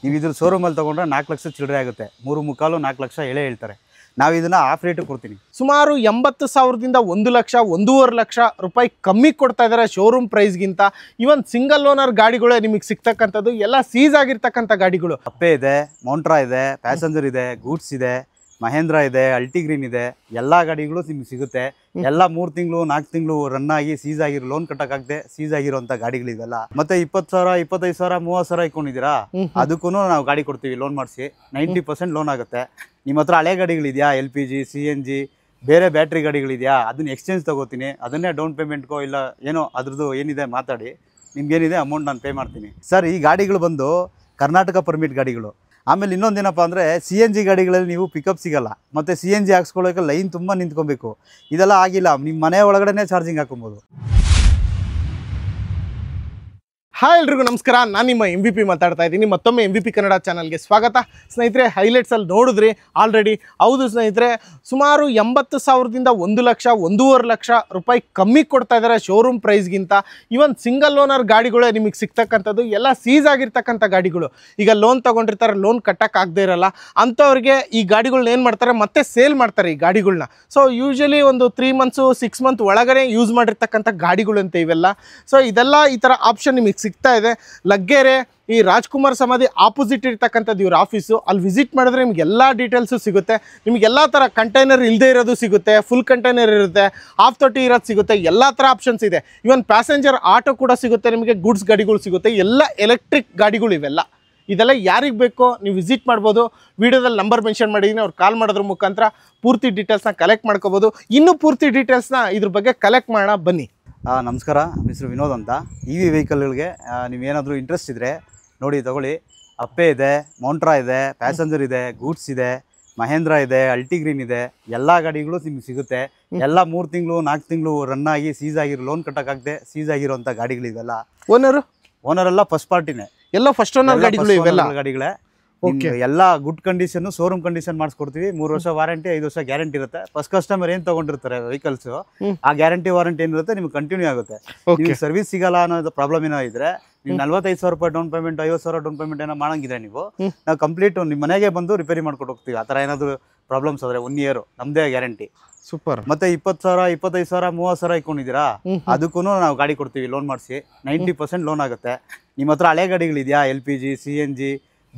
ನೀವು ಇದ್ರ ಶೋರೂಮಲ್ಲಿ ತೊಗೊಂಡ್ರೆ 4 ಲಕ್ಷ ಚಿಲ್ಲರೆ ಆಗುತ್ತೆ. 3.25 4 ಲಕ್ಷ ಎಳೆ ಹೇಳ್ತಾರೆ. ನಾವು ಇದನ್ನು ಆಫ್ ರೇಟಿಗೆ ಕೊಡ್ತೀನಿ. ಸುಮಾರು 80,000ದಿಂದ 1 ಲಕ್ಷ 1.5 ಲಕ್ಷ ರೂಪಾಯಿ ಕಮ್ಮಿ ಕೊಡ್ತಾ ಇದ್ದಾರೆ ಶೋರೂಮ್ ಪ್ರೈಸ್ಗಿಂತ. ಇವನ್ ಸಿಂಗಲ್ ಓನರ್ ಗಾಡಿಗಳೇ ನಿಮಗೆ ಸಿಗ್ತಕ್ಕಂಥದ್ದು, ಎಲ್ಲ ಸೀಸ್ ಆಗಿರ್ತಕ್ಕಂಥ ಗಾಡಿಗಳು. ಅಪ್ಪೆ ಇದೆ, ಮೌಂಟ್ರಾ ಇದೆ, ಪ್ಯಾಸೆಂಜರ್ ಇದೆ, ಗೂಡ್ಸ್ ಇದೆ, ಮಹೇಂದ್ರ ಇದೆ, ಅಲ್ಟಿಗ್ರೀನ್ ಇದೆ. ಎಲ್ಲ ಗಾಡಿಗಳು ನಿಮ್ಗೆ ಸಿಗುತ್ತೆ. ಎಲ್ಲ 3 ತಿಂಗಳು 4 ತಿಂಗಳು ರನ್ ಆಗಿ ಸೀಸ್ ಆಗಿರೋ, ಲೋನ್ ಕಟ್ಟಕ್ಕಾಗದೆ ಸೀಸ್ ಆಗಿರೋಂಥ ಗಾಡಿಗಳಿವೆಲ್ಲ. ಮತ್ತೆ 20,000 25,000 30,000 ಇಟ್ಕೊಂಡಿದ್ದೀರಾ, ಅದಕ್ಕೂ ನಾವು ಗಾಡಿ ಕೊಡ್ತೀವಿ ಲೋನ್ ಮಾಡಿಸಿ. 90% ಲೋನ್ ಆಗುತ್ತೆ. ನಿಮ್ಮ ಹತ್ರ ಹಳೆ ಗಾಡಿಗಳಿದೆಯಾ, LPG CNG ಬೇರೆ ಬ್ಯಾಟ್ರಿ ಗಾಡಿಗಳಿದೆಯಾ, ಅದನ್ನ ಎಕ್ಸ್ಚೇಂಜ್ ತಗೋತೀನಿ. ಅದನ್ನೇ ಡೌನ್ ಪೇಮೆಂಟ್ಗೋ ಇಲ್ಲ ಏನೋ ಅದ್ರದ್ದು ಏನಿದೆ ಮಾತಾಡಿ, ನಿಮ್ಗೇನಿದೆ ಅಮೌಂಟ್ ನಾನು ಪೇ ಮಾಡ್ತೀನಿ. ಸರ್, ಈ ಗಾಡಿಗಳು ಬಂದು ಕರ್ನಾಟಕ ಪರ್ಮಿಟ್ ಗಾಡಿಗಳು. ಆಮೇಲೆ ಇನ್ನೊಂದೇನಪ್ಪ ಅಂದರೆ CNG ಗಾಡಿಗಳಲ್ಲಿ ನೀವು ಪಿಕಪ್ ಸಿಗಲ್ಲ. ಮತ್ತು CNG ಹಾಕ್ಸ್ಕೊಳ್ಳೋಕೆ ಲೈನ್ ತುಂಬ ನಿಂತ್ಕೊಬೇಕು. ಇದೆಲ್ಲ ಆಗಿಲ್ಲ, ನಿಮ್ಮ ಮನೆ ಒಳಗಡೆ ಚಾರ್ಜಿಂಗ್ ಹಾಕೊಬೋದು. ಹಾಯ್ ಎಲ್ರಿಗೂ ನಮಸ್ಕಾರ, ನಾನು ನಿಮ್ಮ MVP ಮಾತಾಡ್ತಾ ಇದ್ದೀನಿ. ಮತ್ತೊಮ್ಮೆ MVP ಕನ್ನಡ ಚಾನಲ್ಗೆ ಸ್ವಾಗತ. ಸ್ನೇಹಿತರೆ, ಹೈಲೈಟ್ಸಲ್ಲಿ ನೋಡಿದ್ರಿ ಆಲ್ರೆಡಿ. ಹೌದು ಸ್ನೇಹಿತರೆ, ಸುಮಾರು 80,000ದಿಂದ 1 ಲಕ್ಷ 1.5 ಲಕ್ಷ ರೂಪಾಯಿ ಕಮ್ಮಿ ಕೊಡ್ತಾ ಇದ್ದಾರೆ ಶೋರೂಮ್ ಪ್ರೈಸ್ಗಿಂತ. ಇವನ್ ಸಿಂಗಲ್ ಓನರ್ ಗಾಡಿಗಳೇ ನಿಮಗೆ ಸಿಗ್ತಕ್ಕಂಥದ್ದು, ಎಲ್ಲ ಸೀಸ್ ಆಗಿರ್ತಕ್ಕಂಥ ಗಾಡಿಗಳು. ಈಗ ಲೋನ್ ತೊಗೊಂಡಿರ್ತಾರೆ, ಲೋನ್ ಕಟ್ಟೋಕ್ಕಾಗದೇ ಇರಲ್ಲ ಅಂಥವ್ರಿಗೆ ಈ ಗಾಡಿಗಳನ್ನ ಏನು ಮಾಡ್ತಾರೆ, ಮತ್ತೆ ಸೇಲ್ ಮಾಡ್ತಾರೆ ಈ ಗಾಡಿಗಳನ್ನ. ಸೊ ಯೂಶ್ವಲಿ ಒಂದು 3 ಮಂತ್ಸು 6 ಮಂತ್ ಒಳಗಡೆ ಯೂಸ್ ಮಾಡಿರ್ತಕ್ಕಂಥ ಗಾಡಿಗಳು ಅಂತ ಇವೆಲ್ಲ. ಸೊ ಇದೆಲ್ಲ ಈ ಥರ ಆಪ್ಷನ್ ನಿಮಗೆ ಸಿಗ್ತಾ ಇದೆ. ಲಗ್ಗೆರೆ ಈ ರಾಜ್ಕುಮಾರ್ ಸಮಾಧಿ ಆಪೋಸಿಟ್ ಇರ್ತಕ್ಕಂಥದ್ದು ಇವ್ರ ಆಫೀಸು. ಅಲ್ಲಿ ವಿಸಿಟ್ ಮಾಡಿದ್ರೆ ನಿಮ್ಗೆ ಎಲ್ಲ ಡೀಟೇಲ್ಸು ಸಿಗುತ್ತೆ. ನಿಮ್ಗೆ ಎಲ್ಲ ಥರ ಕಂಟೈನರ್ ಇಲ್ಲದೆ ಇರೋದು ಸಿಗುತ್ತೆ, ಫುಲ್ ಕಂಟೈನರ್ ಇರುತ್ತೆ, ಹಾಫ್ ತೊಟ್ಟಿ ಇರೋದು ಸಿಗುತ್ತೆ, ಎಲ್ಲ ಥರ ಆಪ್ಷನ್ಸ್ ಇದೆ. ಇವನ್ ಪ್ಯಾಸೆಂಜರ್ ಆಟೋ ಕೂಡ ಸಿಗುತ್ತೆ ನಿಮಗೆ, ಗೂಡ್ಸ್ ಗಾಡಿಗಳು ಸಿಗುತ್ತೆ, ಎಲ್ಲ ಎಲೆಕ್ಟ್ರಿಕ್ ಗಾಡಿಗಳು ಇವೆಲ್ಲ. ಇದೆಲ್ಲ ಯಾರಿಗೆ ಬೇಕೋ ನೀವು ವಿಸಿಟ್ ಮಾಡ್ಬೋದು. ವಿಡಿಯೋದಲ್ಲಿ ನಂಬರ್ ಮೆನ್ಷನ್ ಮಾಡಿದ್ದೀನಿ, ಅವ್ರು ಕಾಲ್ ಮಾಡೋದ್ರ ಮುಖಾಂತರ ಪೂರ್ತಿ ಡೀಟೇಲ್ಸ್ನ ಕಲೆಕ್ಟ್ ಮಾಡ್ಕೋಬೋದು. ಇನ್ನೂ ಪೂರ್ತಿ ಡೀಟೇಲ್ಸ್ನ ಇದ್ರ ಬಗ್ಗೆ ಕಲೆಕ್ಟ್ ಮಾಡೋಣ ಬನ್ನಿ. ನಮಸ್ಕಾರ, ಹೆಸರು ವಿನೋದ್ ಅಂತ. EV ವೆಹಿಕಲ್ಗಳಿಗೆ ನೀವೇನಾದರೂ ಇಂಟ್ರೆಸ್ಟ್ ಇದ್ದರೆ ನೋಡಿ ತಗೊಳ್ಳಿ. ಅಪ್ಪೆ ಇದೆ, ಮೌಂಟ್ರಾ ಇದೆ, ಪ್ಯಾಸೆಂಜರ್ ಇದೆ, ಗೂಡ್ಸ್ ಇದೆ, ಮಹೇಂದ್ರ ಇದೆ, ಅಲ್ಟಿಗ್ರೀನ್ ಇದೆ. ಎಲ್ಲ ಗಾಡಿಗಳು ನಿಮ್ಗೆ ಸಿಗುತ್ತೆ. ಎಲ್ಲ 3 ತಿಂಗಳು 4 ತಿಂಗಳು ರನ್ ಆಗಿ ಸೀಸ್ ಆಗಿರೋ, ಲೋನ್ ಕಟ್ಟಕ್ಕಾಗದೆ ಸೀಸ್ ಆಗಿರೋಂಥ ಗಾಡಿಗಳಿವೆಲ್ಲ. ಓನರ್ ಎಲ್ಲ ಫಸ್ಟ್ ಪಾರ್ಟಿನೇ, ಎಲ್ಲ ಫಸ್ಟ್ ಓನರ್ ಗಾಡಿಗಳು ಇವೆಲ್ಲ ಗಾಡಿಗಳೇ. ಎಲ್ಲ ಗುಡ್ ಕಂಡೀಷನ್, ಶೋರೂಮ್ ಕಂಡೀಷನ್ ಮಾಡಿಸ್ಕೊಡ್ತೀವಿ. 3 ವರ್ಷ ವಾರಂಟಿ, 5 ವರ್ಷ ಗ್ಯಾರಂಟಿ ಇರುತ್ತೆ. ಫಸ್ಟ್ ಕಸ್ಟಮರ್ ಏನು ತಗೊಂಡಿರ್ತಾರೆ ವೆಹಿಕಲ್ಸ್, ಆ ಗ್ಯಾರಂಟಿ ವಾರಂಟಿ ಏನಿರುತ್ತೆ ನಿಮ್ಗೆ ಕಂಟಿನ್ಯೂ ಆಗುತ್ತೆ. ನಿಮ್ಗೆ ಸರ್ವಿಸ್ ಸಿಗಲ್ಲ ಅನ್ನೋದು ಪ್ರಾಬ್ಲಮ್ ಏನೋ ಇದ್ರೆ, ನೀವು 45,000 ರೂಪಾಯಿ ಡೌನ್ ಪೇಮೆಂಟ್ 50,000 ಡೌನ್ ಪೇಮೆಂಟ್ ಏನೋ ಮಾಡಂಗಿದ್ರೆ ನೀವು, ನಾವು ಕಂಪ್ಲೀಟ್ ನಿಮ್ಮ ಮನೆಗೆ ಬಂದು ರಿಪೇರಿ ಮಾಡ್ಕೊಟ್ಟು ಹೋಗ್ತೀವಿ. ಆ ಥರ ಏನಾದರೂ ಪ್ರಾಬ್ಲಮ್ಸ್ ಆದರೆ 1 ಇಯರ್ ನಮ್ಮದೇ ಗ್ಯಾರಂಟಿ. ಸೂಪರ್. ಮತ್ತೆ 20,000 25,000 30,000 ಇಟ್ಕೊಂಡಿದ್ದೀರಾ, ಅದಕ್ಕೂ ನಾವು ಗಾಡಿ ಕೊಡ್ತೀವಿ ಲೋನ್ ಮಾಡಿಸಿ. 90% ಲೋನ್ ಆಗುತ್ತೆ. ನಿಮ್ಮ ಹತ್ರ ಹಳೆ ಗಾಡಿಗಳಿದೆಯಾ, LPG CNG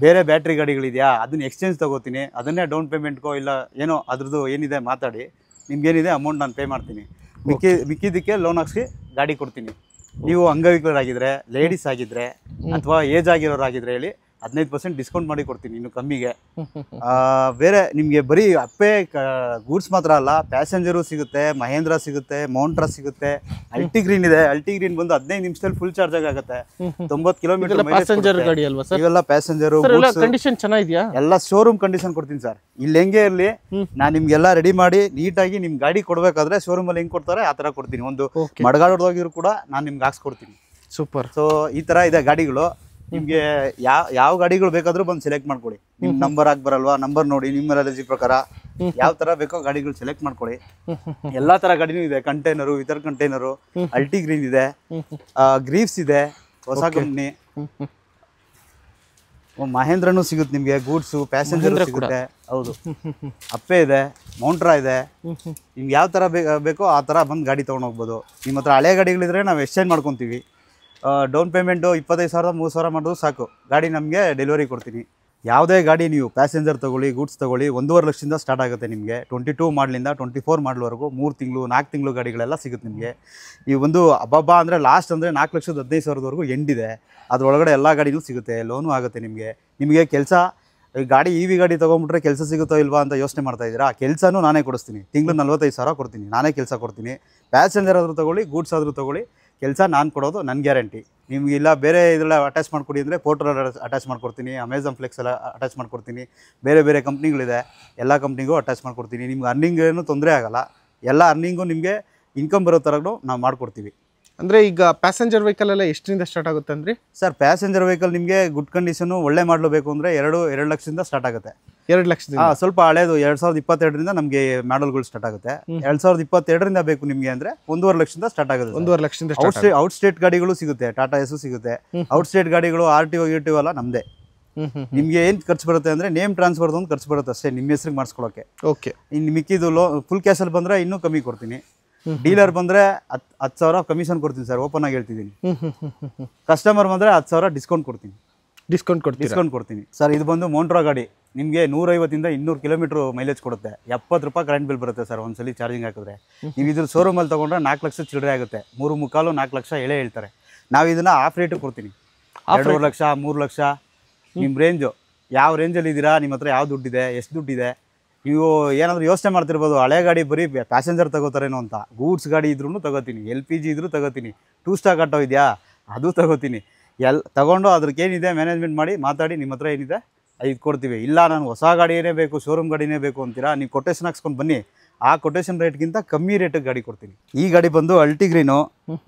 ಬೇರೆ ಬ್ಯಾಟ್ರಿ ಗಾಡಿಗಳಿದೆಯಾ, ಅದನ್ನ ಎಕ್ಸ್ಚೇಂಜ್ ತಗೋತೀನಿ. ಅದನ್ನೇ ಡೌನ್ ಪೇಮೆಂಟ್ಗೋ ಇಲ್ಲ ಏನೋ ಅದ್ರದ್ದು ಏನಿದೆ ಮಾತಾಡಿ, ನಿಮ್ಗೇನಿದೆ ಅಮೌಂಟ್ ನಾನು ಪೇ ಮಾಡ್ತೀನಿ. ಮಿಕ್ಕಿದ್ದಕ್ಕೆ ಲೋನ್ ಹಾಕ್ಸಿ ಗಾಡಿ ಕೊಡ್ತೀನಿ. ನೀವು ಅಂಗವಿಕಲರಾಗಿದ್ದರೆ, ಲೇಡೀಸ್ ಆಗಿದ್ದರೆ ಅಥವಾ ಏಜ್ ಆಗಿರೋರಾಗಿದ್ದರೆ ಹೇಳಿ, 15% ಡಿಸ್ಕೌಂಟ್ ಮಾಡಿ ಕೊಡ್ತೀನಿ ಇನ್ನು ಕಮ್ಮಿಗೆ. ಬೇರೆ ನಿಮಗೆ ಬರೀ ಅಪ್ಪೆ ಗೂಡ್ಸ್ ಮಾತ್ರ ಅಲ್ಲ, ಪ್ಯಾಸೆಂಜರು ಸಿಗುತ್ತೆ, ಮಹೇಂದ್ರ ಸಿಗುತ್ತೆ, ಮೌಂಟ್ರಾ ಸಿಗುತ್ತೆ, ಅಲ್ಟಿಗ್ರೀನ್ ಇದೆ. ಅಲ್ಟಿಗ್ರೀನ್ ಬಂದು 15 ನಿಮಿಷದಲ್ಲಿ ಫುಲ್ ಚಾರ್ಜ್ ಆಗುತ್ತೆ. 90 ಕಿಲೋಮೀಟರ್ ಪ್ಯಾಸೆಂಜರ್ ಗಾಡಿ ಅಲ್ವಾ ಸರ್? ಇವೆಲ್ಲ ಪ್ಯಾಸೆಂಜರು. ಕಂಡೀಷನ್ ಚೆನ್ನಾಗಿದೆಯಾ? ಎಲ್ಲ ಶೋರೂಮ್ ಕಂಡೀಷನ್ ಕೊಡ್ತೀನಿ ಸರ್. ಇಲ್ಲಿ ಹೆಂಗೆ ಇರಲಿ, ನಾನು ನಿಮ್ಗೆಲ್ಲ ರೆಡಿ ಮಾಡಿ ನೀಟಾಗಿ ನಿಮ್ ಗಾಡಿ ಕೊಡ್ಬೇಕಾದ್ರೆ ಶೋರೂಮ್ ಅಲ್ಲಿ ಹೆಂಗ್ ಕೊಡ್ತಾರೆ ಆ ತರ ಕೊಡ್ತೀನಿ. ಒಂದು ಮಡಗಾಡೋಗಿದ್ರು ಕೂಡ ನಾನು ನಿಮ್ಗೆ ಹಾಕ್ಸ್ಕೊಡ್ತೀನಿ. ಸೂಪರ್. ಸೊ ಈ ತರ ಇದೆ ಗಾಡಿಗಳು. ನಿಮ್ಗೆ ಯಾವ ಗಾಡಿಗಳು ಬೇಕಾದ್ರೂ ಬಂದು ಸೆಲೆಕ್ಟ್ ಮಾಡ್ಕೊಳ್ಳಿ. ನಿಮ್ ನಂಬರ್ ಹಾಕಿ ಬರಲ್ವಾ, ನಂಬರ್ ನೋಡಿ ನಿಮ್ಮ ಎಲರ್ಜಿ ಪ್ರಕಾರ ಯಾವ ತರ ಬೇಕೋ ಗಾಡಿಗಳು ಸೆಲೆಕ್ಟ್ ಮಾಡ್ಕೊಳ್ಳಿ. ಎಲ್ಲಾ ತರ ಗಾಡಿನೂ ಇದೆ. ಕಂಟೈನರು, ವಿತರ್ ಕಂಟೈನರು, ಅಲ್ಟಿಗ್ರೀನ್ ಇದೆ, ಗ್ರೀವ್ಸ್ ಇದೆ, ಹೊಸ ಕಂಪ್ನಿ. ಮಹೇಂದ್ರನು ಸಿಗುತ್ತೆ ನಿಮ್ಗೆ, ಗೂಡ್ಸು ಪ್ಯಾಸೆಂಜರ್ ಸಿಗುತ್ತೆ. ಹೌದು, ಅಪ್ಪೆ ಇದೆ, ಮೌಂಟ್ರಾ ಇದೆ. ನಿಮ್ಗೆ ಯಾವ ತರ ಬೇಕೋ ಆ ತರ ಬಂದು ಗಾಡಿ ತಗೊಂಡು ಹೋಗ್ಬೋದು. ನಿಮ್ಮ ಹತ್ರ ಹಳೆ ಗಾಡಿಗಳಿದ್ರೆ ನಾವು ಎಕ್ಸ್ಚೇಂಜ್ ಮಾಡ್ಕೊತೀವಿ. ಡೌನ್ ಪೇಮೆಂಟು 25,000 30,000 ಮಾಡೋದು ಸಾಕು, ಗಾಡಿ ನಮಗೆ ಡೆಲಿವರಿ ಕೊಡ್ತೀನಿ. ಯಾವುದೇ ಗಾಡಿ ನೀವು ಪ್ಯಾಸೆಂಜರ್ ತೊಗೊಳ್ಳಿ, ಗೂಡ್ಸ್ ತೊಗೊಳ್ಳಿ, 1.5 ಲಕ್ಷದಿಂದ ಸ್ಟಾರ್ಟ್ ಆಗುತ್ತೆ ನಿಮಗೆ. 22 ಮಾಡಲಿಂದ 24 ಮಾಡಲ್ವರೆಗೂ 3 ತಿಂಗಳು 4 ತಿಂಗಳು ಗಾಡಿಗಳೆಲ್ಲ ಸಿಗುತ್ತೆ ನಿಮಗೆ. ಈ ಒಂದು ಹಬ್ಬ ಅಂದರೆ ಲಾಸ್ಟ್ ಅಂದರೆ 4,15,000ವರೆಗೂ ಎಂಡಿದೆ. ಅದರೊಳಗಡೆ ಎಲ್ಲ ಗಾಡಿನೂ ಸಿಗುತ್ತೆ, ಲೋನು ಆಗುತ್ತೆ ನಿಮಗೆ ಕೆಲಸ. ಗಾಡಿ EV ಗಾಡಿ ತೊಗೊಂಬಿಟ್ರೆ ಕೆಲಸ ಸಿಗುತ್ತೋ ಇಲ್ವಾ ಅಂತ ಯೋಚನೆ ಮಾಡ್ತಾ ಇದ್ದೀರಾ, ಕೆಲಸನೂ ನಾನೇ ಕೊಡಿಸ್ತೀನಿ. ತಿಂಗಳು 45,000 ಕೊಡ್ತೀನಿ, ನಾನೇ ಕೆಲಸ ಕೊಡ್ತೀನಿ. ಪ್ಯಾಸೆಂಜರ್ ಆದರೂ ತೊಗೊಳ್ಳಿ, ಗೂಡ್ಸ್ ಆದರೂ ತೊಗೊಳ್ಳಿ, ಕೆಲಸ ನಾನು ಕೊಡೋದು ನನ್ನ ಗ್ಯಾರಂಟಿ. ನಿಮ್ಗೆ ಇಲ್ಲ ಬೇರೆ ಇದೆಲ್ಲ ಅಟ್ಯಾಚ್ ಮಾಡ್ಕೊಡಿ ಅಂದರೆ ಪೋರ್ಟಲ್ ಅಟ್ಯಾಚ್ ಮಾಡ್ಕೊಡ್ತೀನಿ, ಅಮೆಝಾನ್ ಫ್ಲೆಕ್ಸ್ ಎಲ್ಲ ಅಟ್ಯಾಚ್ ಮಾಡ್ಕೊಡ್ತೀನಿ. ಬೇರೆ ಬೇರೆ ಕಂಪ್ನಿಗಳಿದೆ, ಎಲ್ಲ ಕಂಪ್ನಿಗೂ ಅಟ್ಯಾಚ್ ಮಾಡ್ಕೊಡ್ತೀನಿ. ನಿಮ್ಗೆ ಅರ್ನಿಂಗ್ ಏನು ತೊಂದರೆ ಆಗೋಲ್ಲ. ಎಲ್ಲ ಅರ್ನಿಂಗು ನಿಮಗೆ ಇನ್ಕಮ್ ಬರೋ ಥರನೂ ನಾವು ಮಾಡ್ಕೊಡ್ತೀವಿ. ಅಂದರೆ ಈಗ ಪ್ಯಾಸೆಂಜರ್ ವೆಹಿಕಲ್ ಎಲ್ಲ ಎಷ್ಟರಿಂದ ಸ್ಟಾರ್ಟ್ ಆಗುತ್ತೆ ಅಂದರೆ ಸರ್? ಪ್ಯಾಸೆಂಜರ್ ವೆಹಿಕಲ್ ನಿಮಗೆ ಗುಡ್ ಕಂಡೀಷನು ಒಳ್ಳೆ ಮಾಡಲು ಬೇಕು ಅಂದರೆ 2 ಲಕ್ಷದಿಂದ ಸ್ಟಾರ್ಟ್ ಆಗುತ್ತೆ. 2 ಲಕ್ಷದಿಂದ. ಸ್ವಲ್ಪ ಹಳೇದು 2022ರಿಂದ ನಮಗೆ ಮಾಡಲ್ಗಳು ಸ್ಟಾರ್ಟ್ ಆಗುತ್ತೆ. 2022ರಿಂದ ಬೇಕು ನಿಮಗೆ ಅಂದರೆ 1.5 ಲಕ್ಷದಿಂದ ಸ್ಟಾರ್ಟ್ ಆಗುತ್ತೆ. 1.5 ಲಕ್ಷದಿಂದ ಔಟ್ ಸ್ಟೇಟ್ ಗಾಡಿಗಳು ಸಿಗುತ್ತೆ, ಟಾಟಾ ಎಸ್ ಸಿಗುತ್ತೆ. ಔಟ್ ಸ್ಟೇಟ್ ಗಾಡಿಗಳು RTO ಎಲ್ಲ ನಮ್ಮದೇ. ನಿಮ್ಗೆ ಏನ್ ಖರ್ಚು ಬರುತ್ತೆ ಅಂದ್ರೆ ನೇಮ್ ಟ್ರಾನ್ಸ್ಫರ್ ಒಂದು ಖರ್ಚು ಬರುತ್ತೆ ಅಷ್ಟೇ, ನಿಮ್ಮ ಹೆಸರಿಗೆ ಮಾಡಿಸ್ಕೊಳಕ್ಕೆ. ಓಕೆ. ಇನ್ನು ಮಿಕ್ಕಿದು ಫುಲ್ ಕ್ಯಾಶಲ್ಲಿ ಬಂದ್ರೆ ಇನ್ನೂ ಕಮ್ಮಿ ಕೊಡ್ತೀನಿ. ಡೀಲರ್ ಬಂದ್ರೆ 10,000 ಕಮಿಷನ್ ಕೊಡ್ತೀನಿ ಸರ್, ಓಪನ್ ಆಗಿ ಹೇಳ್ತಿದ್ದೀನಿ. ಕಸ್ಟಮರ್ ಬಂದ್ರೆ 10,000 ಡಿಸ್ಕೌಂಟ್ ಕೊಡ್ತೀನಿ. ಡಿಸ್ಕೌಂಟ್ ಕೊಡ್ತೀನಿ ಸರ್. ಇದು ಬಂದು ಮೋಂಟ್ರಾ ಗಾಡಿ, ನಿಮಗೆ 150 ಇಂದ 200 ಕಿಲೋಮೀಟರ್ ಮೈಲೇಜ್ ಕೊಡುತ್ತೆ. 70 ರೂಪಾಯಿ ಕರೆಂಟ್ ಬಿಲ್ ಬರುತ್ತೆ ಸರ್ ಒಂದ್ಸಲಿ ಚಾರ್ಜಿಂಗ್ ಹಾಕಿದ್ರೆ. ನೀವು ಇದ್ರ ಶೋರೂಮಲ್ಲಿ ತೊಗೊಂಡ್ರೆ 4 ಲಕ್ಷ ಚಿಲ್ಲರೆ ಆಗುತ್ತೆ. 3.25 4 ಲಕ್ಷ ಎಳೆ ಹೇಳ್ತಾರೆ. ನಾವು ಇದನ್ನ ಆಫ್ ರೇಟ್ ಕೊಡ್ತೀನಿ. 2 ಲಕ್ಷ 3 ಲಕ್ಷ ನಿಮ್ಮ ರೇಂಜು, ಯಾವ ರೇಂಜಲ್ಲಿ ಇದ್ದೀರಾ, ನಿಮ್ಮ ಹತ್ರ ಯಾವ ದುಡ್ಡಿದೆ, ಎಷ್ಟು ದುಡ್ಡಿದೆ. ನೀವು ಏನಾದರೂ ಯೋಚನೆ ಮಾಡ್ತಿರ್ಬೋದು, ಹಳೆ ಗಾಡಿ ಬರೀ ಪ್ಯಾಸೆಂಜರ್ ತಗೋತಾರೇನೋ ಅಂತ. ಗೂಡ್ಸ್ ಗಾಡಿ ಇದ್ರೂ ತಗೋತೀನಿ, LPG ಇದ್ರೂ ತಗೋತೀನಿ, 2 ಸ್ಟಾಕ್ ಆಟೋ ಇದೆಯಾ ಅದು ತಗೋತೀನಿ. ತಗೊಂಡು ಅದ್ರಕ್ಕೇನಿದೆ ಮ್ಯಾನೇಜ್ಮೆಂಟ್ ಮಾಡಿ ಮಾತಾಡಿ ನಿಮ್ಮ ಹತ್ರ ಏನಿದೆ ಇದು ಕೊಡ್ತೀವಿ. ಇಲ್ಲ ನಾನು ಹೊಸ ಗಾಡಿಯೇ ಬೇಕು, ಶೋರೂಮ್ ಗಾಡಿನೇ ಬೇಕು ಅಂತೀರಾ, ನೀವು ಕೊಟೇಶನ್ ಹಾಕ್ಸ್ಕೊಂಡು ಬನ್ನಿ, ಆ ಕೊಟೇಶನ್ ರೇಟ್ಗಿಂತ ಕಮ್ಮಿ ರೇಟಿಗೆ ಗಾಡಿ ಕೊಡ್ತೀನಿ. ಈ ಗಾಡಿ ಬಂದು ಅಲ್ಟಿಗ್ರೀನು,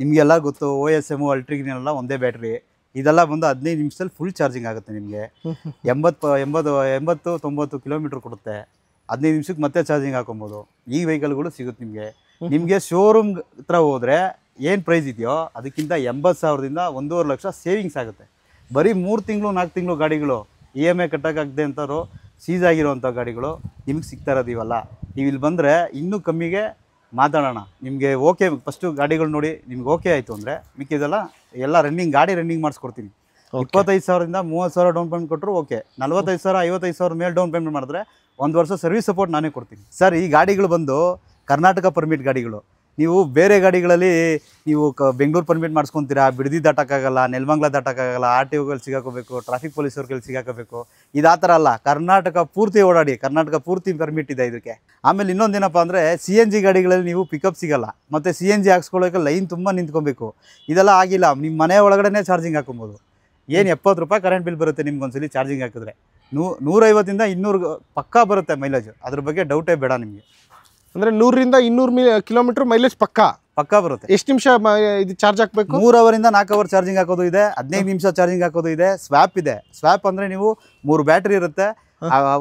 ನಿಮಗೆಲ್ಲ ಗೊತ್ತು, OSM ಅಲ್ಟಿಗ್ರೀನ್ ಎಲ್ಲ ಒಂದೇ ಬ್ಯಾಟ್ರಿ. ಇದೆಲ್ಲ ಬಂದು 15 ನಿಮಿಷದಲ್ಲಿ ಫುಲ್ ಚಾರ್ಜಿಂಗ್ ಆಗುತ್ತೆ. ನಿಮಗೆ 80-90 ಕಿಲೋಮೀಟ್ರ್ ಕೊಡುತ್ತೆ. 15 ನಿಮಿಷಕ್ಕೆ ಮತ್ತೆ ಚಾರ್ಜಿಂಗ್ ಹಾಕೊಬೋದು. ಈ ವೆಹಿಕಲ್ಗಳು ಸಿಗುತ್ತೆ ನಿಮಗೆ. ನಿಮಗೆ ಶೋರೂಮ್ ಹತ್ರ ಹೋದರೆ ಏನು ಪ್ರೈಸ್ ಇದೆಯೋ ಅದಕ್ಕಿಂತ 80,000ದಿಂದ 1.5 ಲಕ್ಷ ಸೇವಿಂಗ್ಸ್ ಆಗುತ್ತೆ. ಬರೀ 3 ತಿಂಗಳು 4 ತಿಂಗಳು ಗಾಡಿಗಳು EMI ಕಟ್ಟೋಕ್ಕಾಗದೆ ಅಂಥವ್ರು, ಸೀಸ್ ಆಗಿರೋವಂಥ ಗಾಡಿಗಳು ನಿಮಗೆ ಸಿಗ್ತಾ ಇರೋದು ಇವೆಲ್ಲ. ನೀವು ಇಲ್ಲಿ ಬಂದರೆ ಇನ್ನೂ ಕಮ್ಮಿಗೆ ಮಾತಾಡೋಣ. ನಿಮಗೆ ಓಕೆ, ಫಸ್ಟು ಗಾಡಿಗಳು ನೋಡಿ ನಿಮ್ಗೆ ಓಕೆ ಆಯಿತು ಅಂದರೆ ಮಿಕ್ಕಿದೆಲ್ಲ ಎಲ್ಲ ಗಾಡಿ ರನ್ನಿಂಗ್ ಮಾಡಿಸ್ಕೊಡ್ತೀನಿ. 25,000ದಿಂದ 30,000 ಡೌನ್ ಪೇಮೆಂಟ್ ಕೊಟ್ಟರು ಓಕೆ. 45,000 55,000 ಮೇಲೆ ಡೌನ್ ಪೇಮೆಂಟ್ ಮಾಡಿದ್ರೆ 1 ವರ್ಷ ಸರ್ವಿಸ್ ಸಪೋರ್ಟ್ ನಾನೇ ಕೊಡ್ತೀನಿ ಸರ್. ಈ ಗಾಡಿಗಳು ಬಂದು ಕರ್ನಾಟಕ ಪರ್ಮಿಟ್ ಗಾಡಿಗಳು. ನೀವು ಬೇರೆ ಗಾಡಿಗಳಲ್ಲಿ ನೀವು ಬೆಂಗಳೂರು ಪರ್ಮಿಟ್ ಮಾಡಿಸ್ಕೊತೀರಾ, ಬಿಡದಿ ದಾಟಕ್ಕಾಗಲ್ಲ, ನೆಲಮಂಗಲ ದಾಟಕ್ಕಾಗಲ್ಲ, RTOಗಳು ಸಿಗಾಕೋಬೇಕು, ಟ್ರಾಫಿಕ್ ಪೊಲೀಸವ್ರಿಗೆ ಸಿಗಾಕೋಬೇಕು. ಇದು ಆ ಥರ ಅಲ್ಲ, ಕರ್ನಾಟಕ ಪೂರ್ತಿ ಓಡಾಡಿ, ಕರ್ನಾಟಕ ಪೂರ್ತಿ ಪರ್ಮಿಟ್ ಇದೆ ಇದಕ್ಕೆ. ಆಮೇಲೆ ಇನ್ನೊಂದೇನಪ್ಪ ಅಂದರೆ CNG ಗಾಡಿಗಳಲ್ಲಿ ನೀವು ಪಿಕಪ್ ಸಿಗಲ್ಲ, ಮತ್ತು CNG ಹಾಕ್ಸ್ಕೊಳ್ಳೋಕೆ ಲೈನ್ ತುಂಬ ನಿಂತ್ಕೊಬೇಕು. ಇದೆಲ್ಲ ಆಗಿಲ್ಲ, ನಿಮ್ಮ ಮನೆ ಒಳಗಡೆ ಚಾರ್ಜಿಂಗ್ ಹಾಕೊಬೋದು. ಏನು 70 ರೂಪಾಯಿ ಕರೆಂಟ್ ಬಿಲ್ ಬರುತ್ತೆ ನಿಮ್ಗೊಂದ್ಸಲಿ ಚಾರ್ಜಿಂಗ್ ಹಾಕಿದ್ರೆ. 150ಇಂದ 200 ಪಕ್ಕಾ ಬರುತ್ತೆ ಮೈಲೇಜ್, ಅದ್ರ ಬಗ್ಗೆ ಡೌಟೇ ಬೇಡ ನಿಮಗೆ. ಅಂದರೆ 100ರಿಂದ 200 ಕಿಲೋಮೀಟರ್ ಮೈಲೇಜ್ ಪಕ್ಕಾ ಬರುತ್ತೆ. ಎಷ್ಟು ನಿಮಿಷ ಇದು ಚಾರ್ಜ್ ಹಾಕಬೇಕು? 3 ಅವರಿಂದ 4 ಅವರ್ ಚಾರ್ಜಿಂಗ್ ಹಾಕೋದು ಇದೆ, 15 ನಿಮಿಷ ಚಾರ್ಜಿಂಗ್ ಹಾಕೋದು ಇದೆ. ಸ್ವ್ಯಾಪ್ ಇದೆ. ಸ್ವ್ಯಾಪ್ ಅಂದರೆ ನೀವು 3 ಬ್ಯಾಟ್ರಿ ಇರುತ್ತೆ,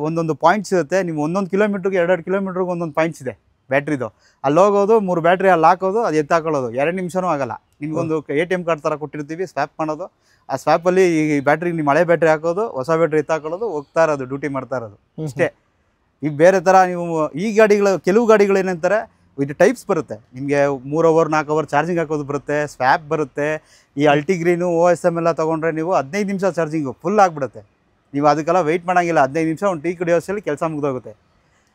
ಒಂದೊಂದು ಪಾಯಿಂಟ್ಸ್ ಇರುತ್ತೆ. ನೀವು 1 ಕಿಲೋಮೀಟ್ರಿಗೆ 2 ಕಿಲೋಮೀಟ್ರಿಗೆ ಒಂದೊಂದು ಪಾಯಿಂಟ್ಸ್ ಇದೆ ಬ್ಯಾಟ್ರಿದು. ಅಲ್ಲಿ ಹೋಗೋದು, 3 ಬ್ಯಾಟ್ರಿ ಅಲ್ಲಿ ಹಾಕೋದು, ಅದು ಎತ್ತಾಕೊಳ್ಳೋದು 2 ನಿಮಿಷನೂ ಆಗಲ್ಲ. ನಿಮಗೊಂದು ATM ಕಾರ್ಡ್ ಥರ ಕೊಟ್ಟಿರ್ತೀವಿ, ಸ್ವ್ಯಾಪ್ ಮಾಡೋದು. ಆ ಸ್ವ್ಯಾಪಲ್ಲಿ ಈ ಬ್ಯಾಟ್ರಿ ನಿಮ್ಮ ಹಳೆ ಬ್ಯಾಟ್ರಿ ಹಾಕೋದು, ಹೊಸ ಬ್ಯಾಟ್ರಿ ಎತ್ತಾಕೊಳ್ಳೋದು, ಹೋಗ್ತಾ ಇರೋದು, ಡ್ಯೂಟಿ ಮಾಡ್ತಾ ಇರೋದು ಇಷ್ಟೇ. ಈಗ ಬೇರೆ ಥರ ನೀವು ಈ ಗಾಡಿಗಳು, ಕೆಲವು ಗಾಡಿಗಳು ಏನಂತಾರೆ ಇದು ಟೈಪ್ಸ್ ಬರುತ್ತೆ. ನಿಮಗೆ 3 ಅವರ್ 4 ಅವರ್ ಚಾರ್ಜಿಂಗ್ ಹಾಕೋದು ಬರುತ್ತೆ, ಸ್ವ್ಯಾಪ್ ಬರುತ್ತೆ. ಈ ಅಲ್ಟಿಗ್ರೀನು OSM ಎಲ್ಲ ತೊಗೊಂಡ್ರೆ ನೀವು 15 ನಿಮಿಷ ಚಾರ್ಜಿಂಗು ಫುಲ್ ಆಗಿಬಿಡುತ್ತೆ. ನೀವು ಅದಕ್ಕೆಲ್ಲ ವೆಯ್ಟ್ ಮಾಡೋಂಗಿಲ್ಲ. 15 ನಿಮಿಷ ಒಂದು ಟೀ ಕುಡಿಯೋಷ್ಟರಲ್ಲಿ ಕೆಲಸ ಮುಗಿದೋಗುತ್ತೆ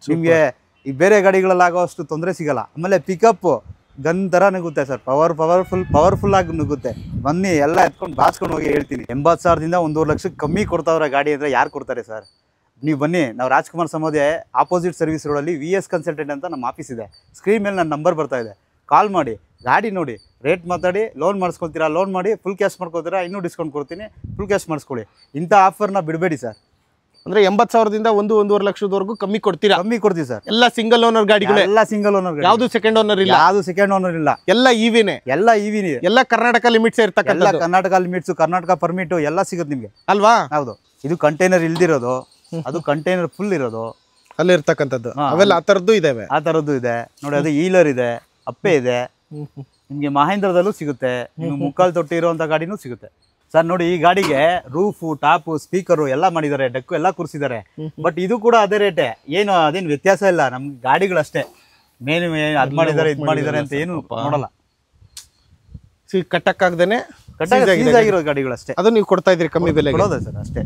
ನಿಮಗೆ. ಈ ಬೇರೆ ಗಾಡಿಗಳಲ್ಲಿ ಆಗೋ ಅಷ್ಟು ತೊಂದರೆ ಸಿಗೋಲ್ಲ. ಆಮೇಲೆ ಪಿಕಪ್ಪು ಗನ್ ಥರ ನುಗ್ಗುತ್ತೆ ಸರ್, ಪವರ್ಫುಲ್ ಆಗಿ ನುಗ್ಗುತ್ತೆ. ಬನ್ನಿ ಎಲ್ಲ ಎತ್ಕೊಂಡು ಬಾಚ್ಕೊಂಡು ಹೋಗಿ ಹೇಳ್ತೀನಿ. 80,000ದಿಂದ 1.5 ಲಕ್ಷಕ್ಕೆ ಕಮ್ಮಿ ಕೊಡ್ತಾವ್ರೆ ಗಾಡಿ ಅಂದರೆ ಯಾರು ಕೊಡ್ತಾರೆ ಸರ್? ನೀವು ಬನ್ನಿ, ನಾವು ರಾಜ್ಕುಮಾರ್ ಸಮೋದೆ ಆಪೋಸಿಟ್ ಸರ್ವಿಸ್ ರೋಡಲ್ಲಿ VS ಕನ್ಸಲ್ಟೆಂಟ್ ಅಂತ ನಮ್ಮ ಆಫೀಸ್ ಇದೆ. ಸ್ಕ್ರೀನ್ ಮೇಲೆ ನನ್ನ ನಂಬರ್ ಬರ್ತಾ ಇದೆ, ಕಾಲ್ ಮಾಡಿ, ಗಾಡಿ ನೋಡಿ, ರೇಟ್ ಮಾತಾಡಿ, ಲೋನ್ ಮಾಡಿಸ್ಕೊಳ್ತೀರಾ ಲೋನ್ ಮಾಡಿ, ಫುಲ್ ಕ್ಯಾಶ್ ಮಾಡ್ಕೊತೀರಾ ಇನ್ನೂ ಡಿಸ್ಕೌಂಟ್ ಕೊಡ್ತೀನಿ, ಫುಲ್ ಕ್ಯಾಶ್ ಮಾಡಿಸ್ಕೊಳ್ಳಿ. ಇಂಥ ಆಫರ್ನ ಬಿಡಬೇಡಿ ಸರ್. ಅಂದರೆ 80,000ದಿಂದ 1.5 ಲಕ್ಷದವರೆಗೂ ಕಮ್ಮಿ ಕೊಡ್ತೀವಿ ಸರ್. ಎಲ್ಲ ಸಿಂಗಲ್ ಓನರ್ ಗಾಡಿಗಳು, ಎಲ್ಲ ಸಿಂಗಲ್ ಓನರ್, ಯಾವುದು ಸೆಕೆಂಡ್ ಓನರ್ ಇಲ್ಲ, ಯಾವುದು ಸೆಕೆಂಡ್ ಓನರ್ ಇಲ್ಲ, ಎಲ್ಲ EVನೇ, ಎಲ್ಲ ಕರ್ನಾಟಕ ಲಿಮಿಟ್ಸ್ ಇರ್ತಕ್ಕಂಥ, ಕರ್ನಾಟಕ ಲಿಮಿಟ್ಸು, ಕರ್ನಾಟಕ ಪರ್ಮಿಟು ಎಲ್ಲ ಸಿಗುತ್ತೆ ನಿಮಗೆ ಅಲ್ವಾ? ಹೌದು. ಇದು ಕಂಟೈನರ್ ಇಲ್ದಿರೋದು, ಅದು ಕಂಟೈನರ್ ಫುಲ್ ಇರೋದು ಅಲ್ಲಿ ಇರ್ತಕ್ಕಂಥದ್ದು, ಅವೆಲ್ಲ ಆ ಥರದ್ದು ಇದಾವೆ. ಆ ಥರದ್ದು ಇದೆ ನೋಡಿ. ಅದು ಈಲರ್ ಇದೆ, ಅಪ್ಪೆ ಇದೆ. ನಿಮಗೆ ಮಹೇಂದ್ರದಲ್ಲೂ ಸಿಗುತ್ತೆ, ನೀವು ಮುಕ್ಕಾಲು ತೊಟ್ಟಿ ಇರುವಂಥ ಗಾಡಿನೂ ಸಿಗುತ್ತೆ ಸರ್. ನೋಡಿ, ಈ ಗಾಡಿಗೆ ರೂಫು, ಟಾಪು, ಸ್ಪೀಕರು ಎಲ್ಲ ಮಾಡಿದ್ದಾರೆ, ಡೆಕ್ಕು ಎಲ್ಲ ಕೂರಿಸಿದ್ದಾರೆ. ಬಟ್ ಇದು ಕೂಡ ಅದೇ ರೇಟೇ, ಏನು ಅದೇನು ವ್ಯತ್ಯಾಸ ಇಲ್ಲ. ನಮ್ಗೆ ಗಾಡಿಗಳಷ್ಟೇ ಮೇನು ಅದು ಮಾಡಿದ್ದಾರೆ ಇದು ಮಾಡಿದ್ದಾರೆ ಅಂತ ಏನು ನೋಡಲ್ಲ. ಕಟ್ಟಕ್ಕಾಗ್ದೇನೆ ಆಗಿರೋ ಗಾಡಿಗಳಷ್ಟೇ, ಅದು ನೀವು ಕೊಡ್ತಾ ಇದ್ದೀರಿ ಕಮ್ಮಿ ಬೆಲೆ ಕೊಡೋದೇ ಸರ್ ಅಷ್ಟೇ.